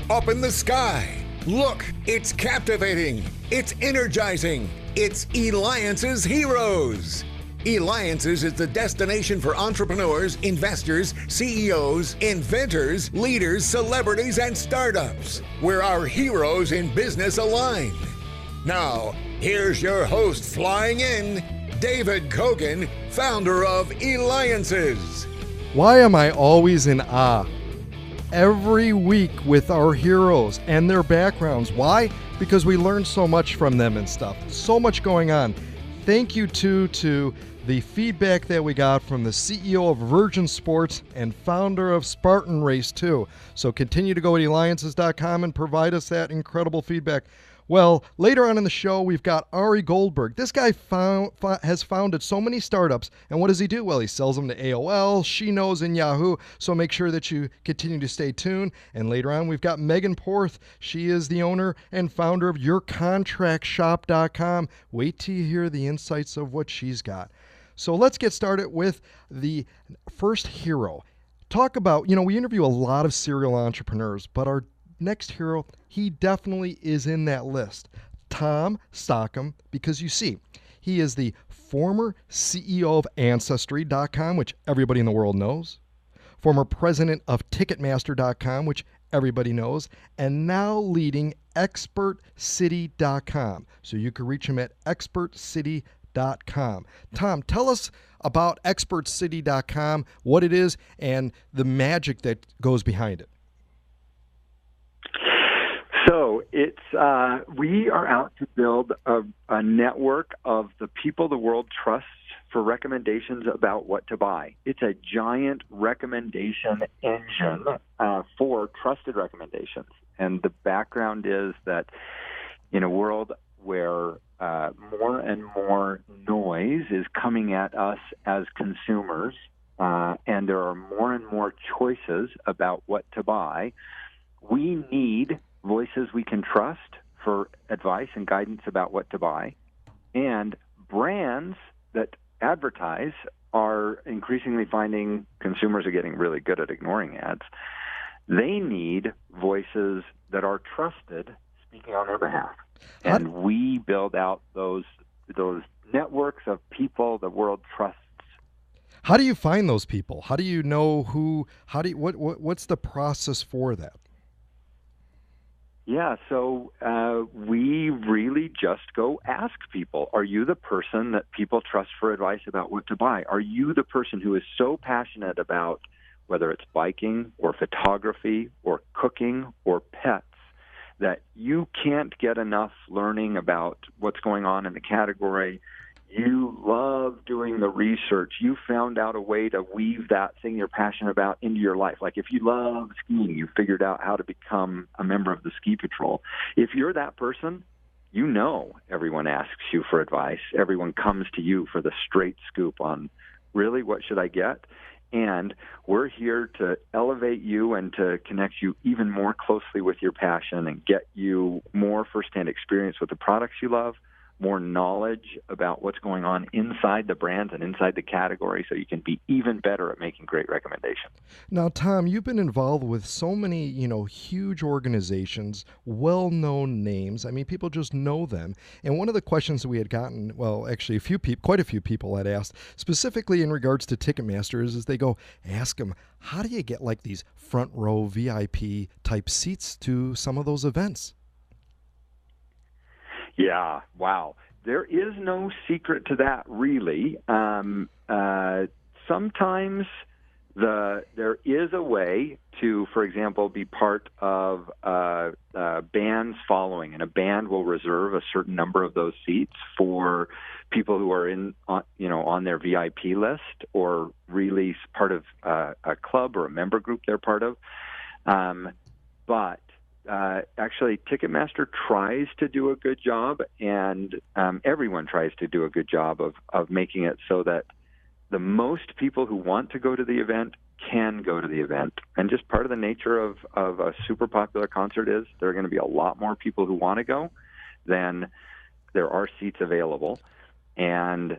up in the sky. Look, it's captivating. It's energizing. It's Eliances Heroes. Eliances is the destination for entrepreneurs, investors, CEOs, inventors, leaders, celebrities, and startups, where our heroes in business align. Now, here's your host flying in, David Kogan, founder of Eliances. Why am I always in awe? Every week with our heroes and their backgrounds. Why? Because we learn so much from them and stuff. So much going on. Thank you to the feedback that we got from the CEO of Virgin Sports and founder of Spartan Race 2. So continue to go to Eliances.com and provide us that incredible feedback. Well, later on in the show, we've got Ari Goldberg. This guy has founded so many startups, and what does he do? Well, he sells them to AOL, She Knows, and Yahoo, so make sure that you continue to stay tuned. And later on, we've got Megan Porth. She is the owner and founder of YourContractShop.com. Wait till you hear the insights of what she's got. So let's get started with the first hero. Talk about, we interview a lot of serial entrepreneurs, but our next hero, he definitely is in that list. Tom Stockham, because you see, he is the former CEO of Ancestry.com, which everybody in the world knows, former president of Ticketmaster.com, which everybody knows, and now leading Experticity.com. So you can reach him at Expertcity.com. Tom, tell us about Expertcity.com, what it is, and the magic that goes behind it. So we are out to build a network of the people the world trusts for recommendations about what to buy. It's a giant recommendation engine for trusted recommendations. And the background is that in a world where more and more noise is coming at us as consumers, and there are more and more choices about what to buy, we need voices we can trust for advice and guidance about what to buy. And brands that advertise are increasingly finding consumers are getting really good at ignoring ads. They need voices that are trusted speaking on their behalf. And we build out those networks of people the world trusts. How do you find those people? How do you know what's the process for that? Yeah, so we really just go ask people, are you the person that people trust for advice about what to buy? Are you the person who is so passionate about whether it's biking or photography or cooking or pets that you can't get enough learning about what's going on in the category? You love doing the research. You found out a way to weave that thing you're passionate about into your life. Like if you love skiing, you figured out how to become a member of the ski patrol. If you're that person, everyone asks you for advice. Everyone comes to you for the straight scoop on really what should I get? And we're here to elevate you and to connect you even more closely with your passion and get you more firsthand experience with the products you love, more knowledge about what's going on inside the brands and inside the category so you can be even better at making great recommendations. Now, Tom, you've been involved with so many, huge organizations, well-known names. I mean, people just know them. And one of the questions that we had gotten, well, actually quite a few people had asked, specifically in regards to Ticketmaster, is they go, ask them, how do you get like these front row VIP type seats to some of those events? Yeah, wow. There is no secret to that, really. Sometimes there is a way to, for example, be part of a band's following, and a band will reserve a certain number of those seats for people who are on their VIP list or really part of a club or a member group they're part of. But actually, Ticketmaster tries to do a good job, and everyone tries to do a good job of making it so that the most people who want to go to the event can go to the event. And just part of the nature of a super popular concert is there are going to be a lot more people who want to go than there are seats available. And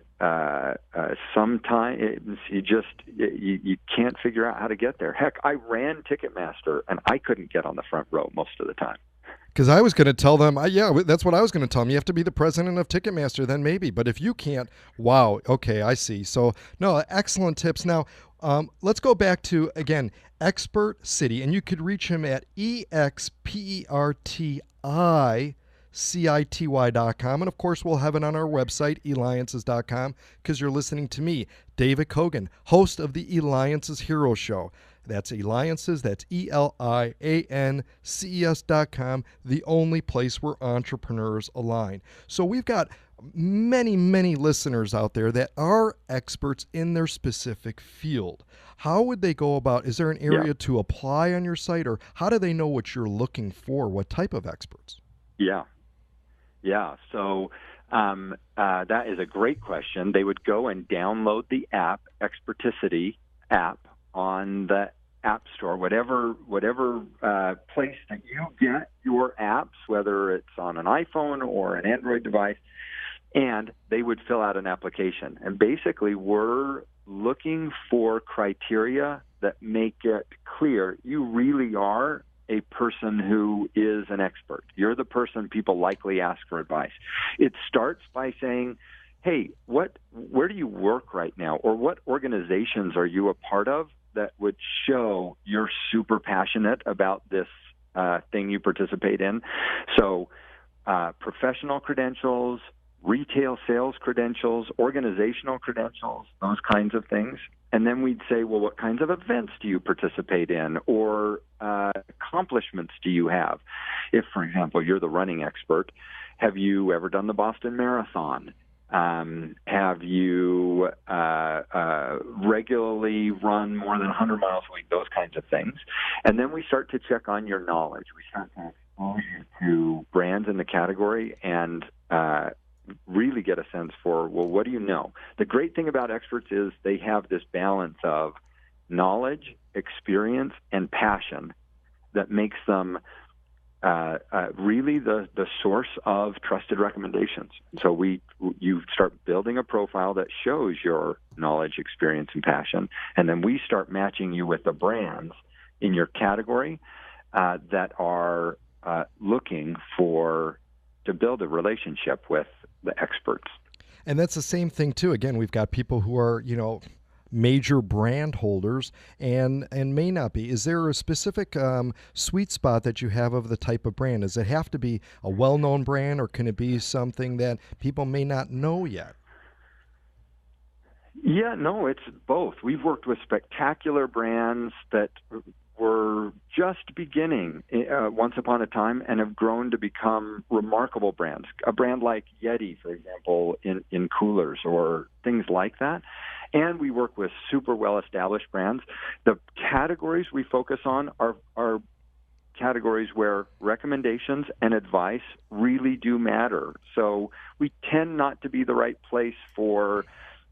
sometimes you can't figure out how to get there. Heck, I ran Ticketmaster, and I couldn't get on the front row most of the time. Because I was going to tell them, that's what I was going to tell them. You have to be the president of Ticketmaster, then maybe. But if you can't, wow, okay, I see. So, no, excellent tips. Now, let's go back to, again, Experticity, and you could reach him at experticity.com. And, of course, we'll have it on our website, Eliances.com, because you're listening to me, David Kogan, host of the Eliances Hero Show. That's Eliances, that's ELIANCES.com, the only place where entrepreneurs align. So we've got many, many listeners out there that are experts in their specific field. How would they go about, is there an area to apply on your site, or how do they know what you're looking for? What type of experts? Yeah. So that is a great question. They would go and download the app, Experticity app, on the App Store, whatever place that you get your apps, whether it's on an iPhone or an Android device, and they would fill out an application. And basically, we're looking for criteria that make it clear you really are a person who is an expert. You're the person people likely ask for advice. It starts by saying, hey, where do you work right now? Or what organizations are you a part of that would show you're super passionate about this thing you participate in? So professional credentials, retail sales credentials, organizational credentials, those kinds of things. And then we'd say, well, what kinds of events do you participate in, or accomplishments do you have? If, for example, you're the running expert, have you ever done the Boston Marathon? Have you regularly run more than 100 miles a week? Those kinds of things. And then we start to check on your knowledge. We start to expose you to brands in the category and really get a sense for, well, what do you know? The great thing about experts is they have this balance of knowledge, experience, and passion that makes them really the source of trusted recommendations. So you start building a profile that shows your knowledge, experience, and passion, and then we start matching you with the brands in your category that are looking to build a relationship with the experts. And that's the same thing too. Again, we've got people who are, major brand holders and may not be. Is there a specific sweet spot that you have of the type of brand? Does it have to be a well-known brand, or can it be something that people may not know yet? Yeah, no, it's both. We've worked with spectacular brands that were just beginning once upon a time and have grown to become remarkable brands. A brand like Yeti, for example, in coolers or things like that. And we work with super well-established brands. The categories we focus on are categories where recommendations and advice really do matter. So we tend not to be the right place for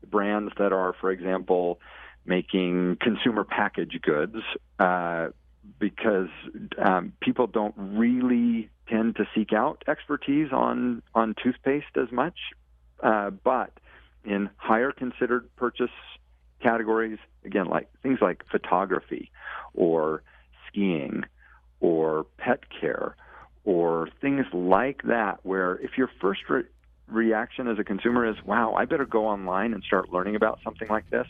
brands that are, for example, making consumer packaged goods because people don't really tend to seek out expertise on toothpaste as much. But in higher considered purchase categories, again, like things like photography or skiing or pet care or things like that, where if your first reaction as a consumer is, wow, I better go online and start learning about something like this.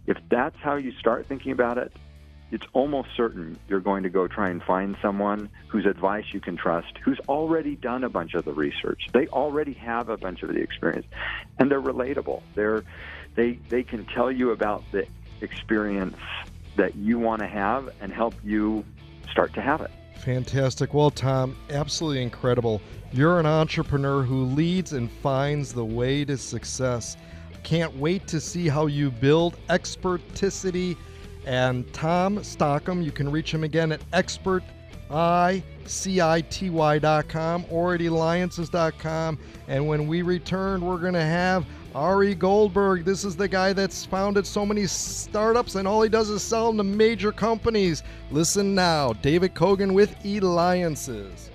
If that's how you start thinking about it, it's almost certain you're going to go try and find someone whose advice you can trust, who's already done a bunch of the research. They already have a bunch of the experience, and they're relatable. They can tell you about the experience that you want to have and help you start to have it. Fantastic. Well, Tom, absolutely incredible. You're an entrepreneur who leads and finds the way to success. Can't wait to see how you build Experticity. And Tom Stockham, you can reach him again at experticity.com or at Eliances.com. And when we return, we're going to have Ari Goldberg. This is the guy that's founded so many startups, and all he does is sell them to major companies. Listen now, David Kogan with Eliances.